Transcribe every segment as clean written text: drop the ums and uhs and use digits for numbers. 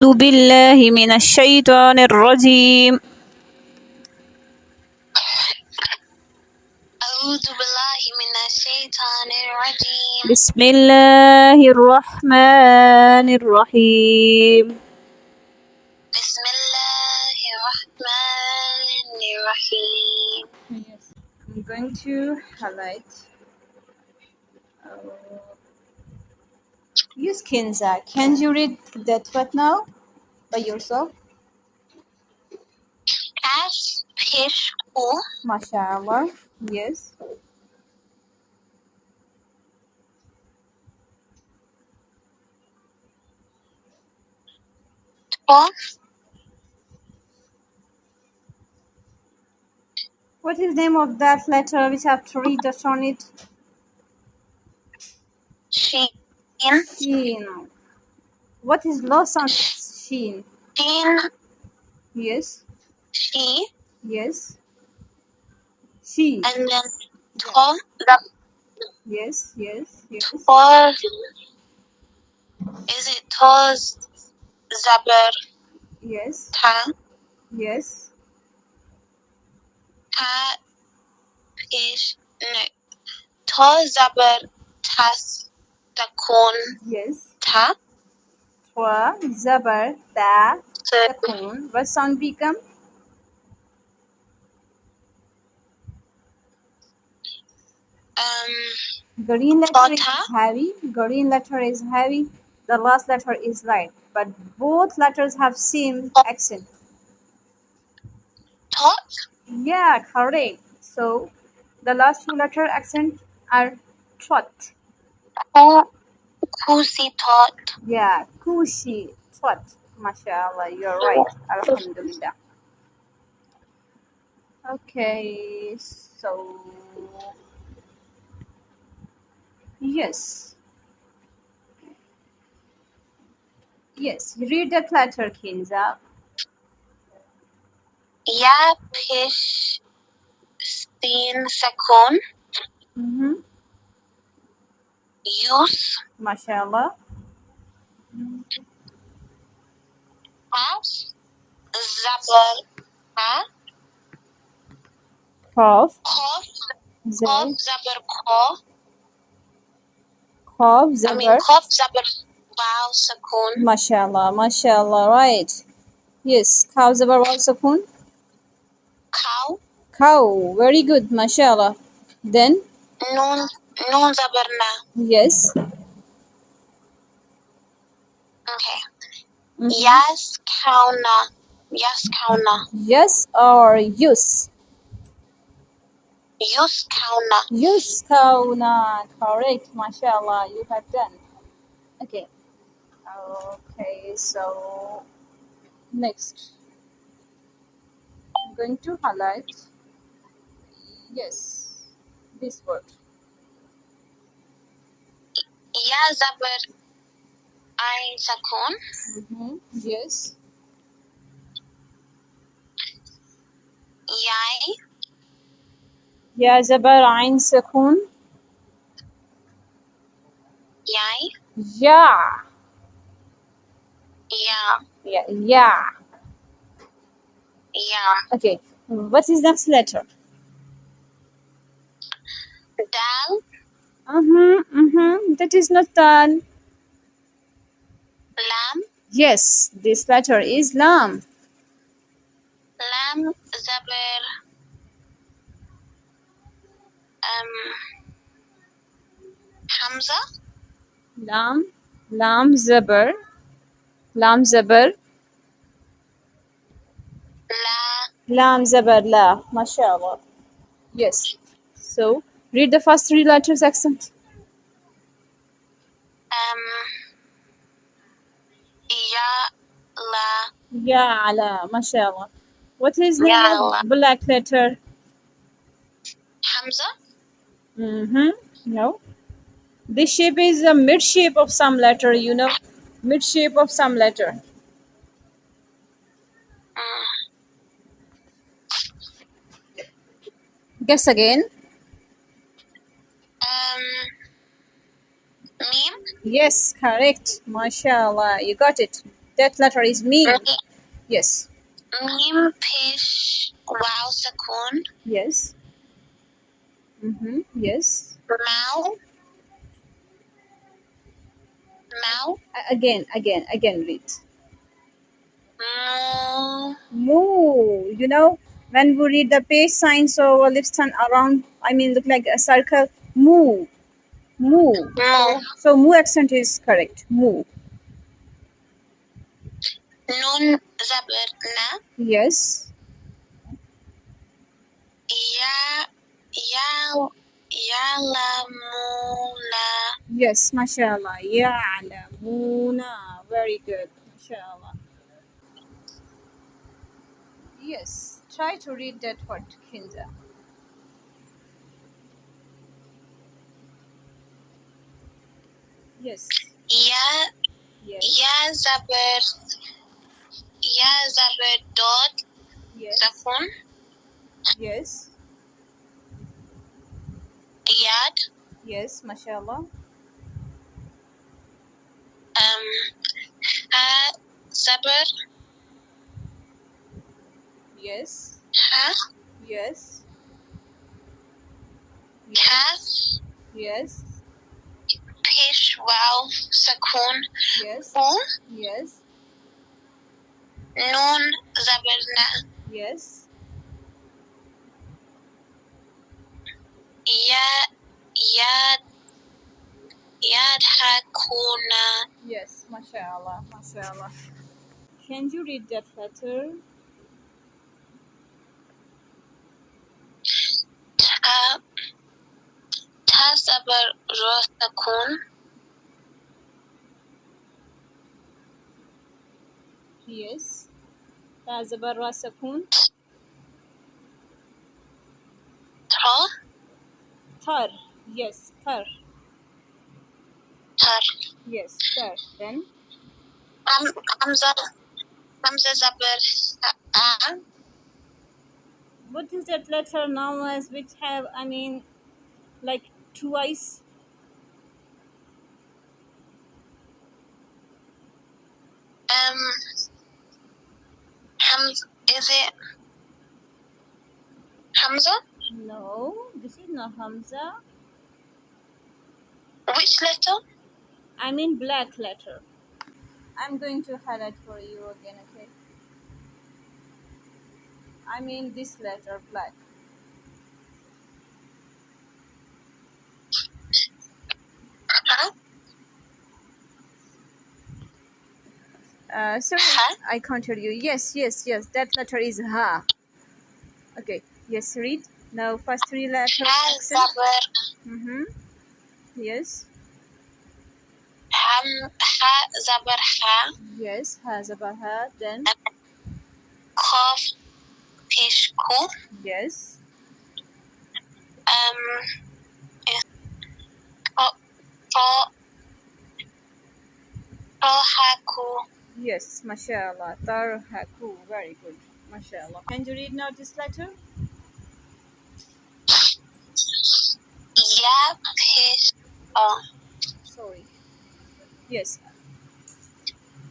أعوذ بالله من الشيطان الرجيم أعوذ بالله من الشيطان الرجيم بسم الله الرحمن الرحيم بسم الله الرحمن الرحيم. Yes, I'm going to highlight. Yes, Kinza, can you read that what now by yourself? As fish who MashaAllah. Yes. or What is the name of that letter which I have to read just on it? sheen, Sheen. What is lost on Sheen? sheen, Yes. she, Yes. She. and then Yeah. the Yes. Yes. Yes. or is it toes zaber Yes. ta Yes. ta fish no toes zaber tas takun Yes. ta Twa, Zabar, Ta, so Takun. What sound become? Green letter is tota heavy. Green letter is heavy. The last letter is light. But both letters have same accent. tot Yeah, correct. So the last two letter accent are trot. kusi tot Yeah, kushi, trot. MashaAllah, you're right. Alhamdulillah. Okay, so yes. Yes, read that letter, Kinza. ya pish sin sakun Mm-hmm. use MashaAllah. has zabar ha Qaf, Qaf Zal, zabar Qaf Qaf, Zabar. Qaf zabar Wow sakun MashaAllah, MashaAllah, right. Yes, Qaw, Zabar, Waw, Sukun. cow Cow, very good, MashaAllah. Then, nun nun zabar na. yes. Okay. Mm-hmm. Yes kauna Yes or use? Yus kauna Use kauna, correct, MashaAllah, you have done. Okay. Okay, so next. I'm going to highlight, yes, this word. ya zabar ain sakun Mm-hmm. Yes. yai Ya Zabar Ain Sukun. yai Ya. ya Yeah. Yeah. ya Okay. What is next letter? dal That is not done. lam Yes, this letter is Lam. lam zabar hamza Lam. Lam Zabar. Lam Zabar. la Lam Zabar La. MashaAllah. Yes. So, read the first three letters accent. ya la Ya Ala. MashaAllah. What is the ya name la of black letter? hamza No. This shape is a mid shape of some letter, mid shape of some letter. Guess again. mim Yes, correct. MashaAllah, you got it. That letter is meme. Yes. Mim pesh wow sakun. Yes. Yes. Mau. Mau. Again read. Mu. Moo. You know, when we read the page sign, so our lips turn around. I mean, look like a circle. Moo. Moo. Mu. So moo accent is correct. Moo. Nun zabar na. Yes. Ya. Ya. Yalamuna. Yes. Mashallah. Ya'lamuna. Very good. Mashallah. Yes. Try to read that word, Kinza. Yes. Ya. Yes. Ya zabar. Ya zabar dot. Yes. Sakun. Yes. Yad. Yes. Mashallah. Ha zabar. Yes. Ha. Yes. Kaf. Yes. Pesh wow sakun. Yes. U. Yes. Nun zabar na. Yes. Yad Hakuna. Yes. Mashallah. Mashallah. Can you read that letter? Ta zabar rosakun. Yes. Tazabar Rasakun. Ta. Tar. Yes. Tar. Tar. Yes. Tar. Then. Hamza zabar a. What is that letter now as which have, I mean, like two eyes? Is it Hamza? No. This is not Hamza. Which letter? I mean black letter. I'm going to highlight for you again, okay? I mean this letter, black. Ha. Sorry, Ha. I can't hear you. Yes. That letter is Ha. Okay. Yes, read. Now first three letters Ha accent. zabar. Yes. Ha zabar ha. Yes. Ha zabar ha. Then. Kaf pesh ku. Yes. Haku. Yes. Mashallah. Tar haku. Very good. Mashallah. Can you read now this letter? Ya pesh. Sorry. Yes.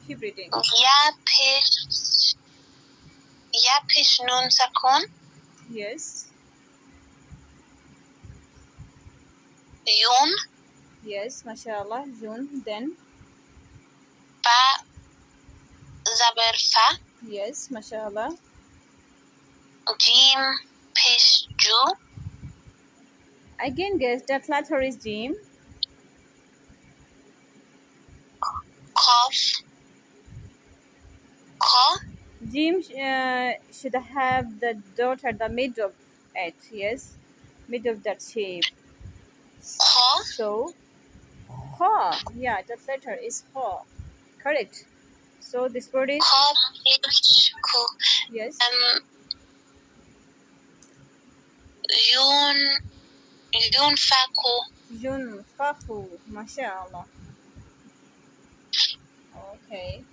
Keep reading. Ya pesh nun sakun. Yes. Yun. Yes. Mashallah. Jun. Then. Fa zabar fa. Yes. Mashallah. Jim pesh ju. Again, guess that letter is Jim. Kaf. Ka. Jim should have the dot at the mid of it. Yes. Mid of that shape. Ka. So, Ha. Yeah, that letter is Ha. Correct. So this word is. Ka pesh ku. Yes. Yun faku. Jun Fahu. Mashallah. Okay.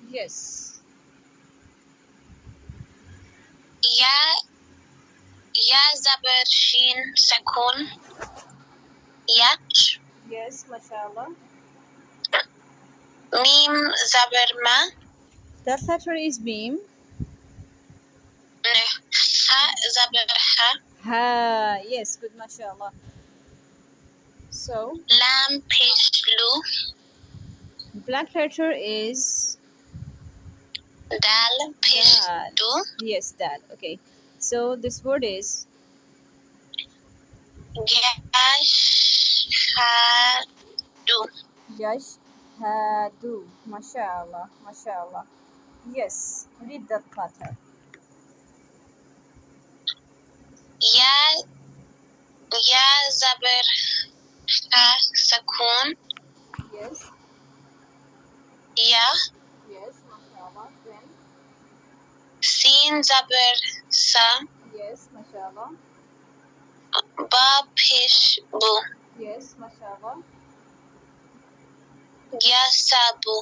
Yes. Ya zabar shin sakun. Yach. Yes. Mashallah. Mim zaber ma. That letter is mim. No. Ha zaber ha. Ha. Yes, good, mashallah. So, Lam pesh lu. black letter is Dal pesh dal. du. Yes, dal. Okay. So, this word is Yashhadu. yashhadu. Mashallah, mashallah. Yes, read that letter. Ya zaber ha sakun. Yes, Ya. yes, mashallah. Then, Sin zaber sa. yes, mashallah. Ba pesh bu. Yes, mashallah. Yasabu.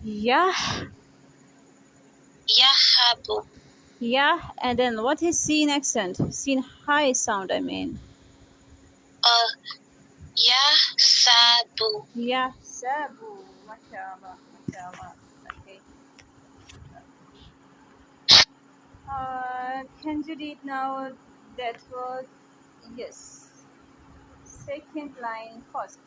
Yah, Yahabu. yah, and then what is sin accent? Sin high sound, I mean. Yasabu. Yahsabu. Mashallah, mashallah. Okay. Can you read now that word? Yes. Second line first.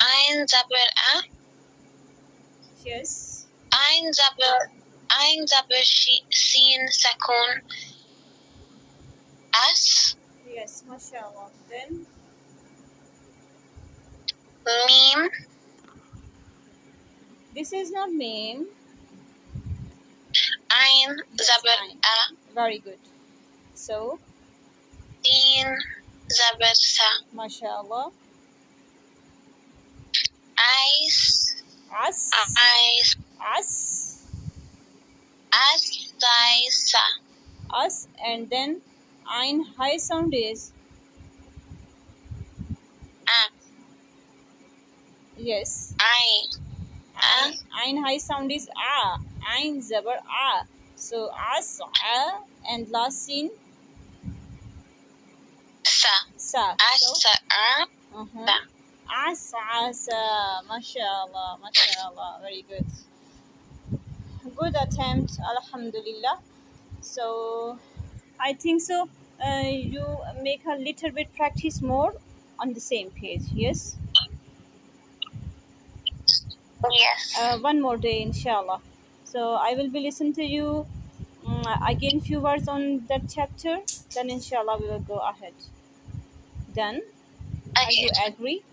Ain zaber a. Yes. Ain zaber sin sakun. As. Yes, mashallah. Then, Mim. this is not meme. Ain zaber Ain. a. Very good. So, Sin zaber sa. mashallah. Ais. As. Ais. As. As sa. Us. And then, ein high sound is, A. yes. Ain. Ein high sound is a. Ein zabar a. So, as, a. And last sin, Sa. sa. So, Asa a. Sa. Asa, mashallah, mashallah, very good. Good attempt, alhamdulillah. So, I think so. You make a little bit practice more on the same page, yes? Yes. One more day, inshallah. So, I will be listening to you again few words on that chapter. Then, inshallah, we will go ahead. Done? Are Okay. you agree?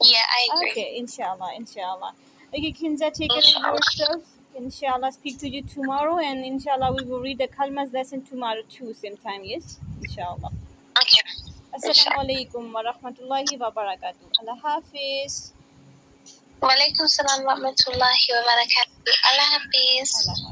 Yeah, I agree. Okay, inshallah, inshallah. Okay, Kinza, take care of yourself. Inshallah, speak to you tomorrow, and inshallah, we will read the Kalmas lesson tomorrow too, same time, yes? Inshallah. Okay. Assalamu alaikum wa rahmatullahi wa barakatuh. Allah Hafiz. Walaikum salam wa rahmatullahi wa barakatuh. Allah Hafiz. Allah Hafiz.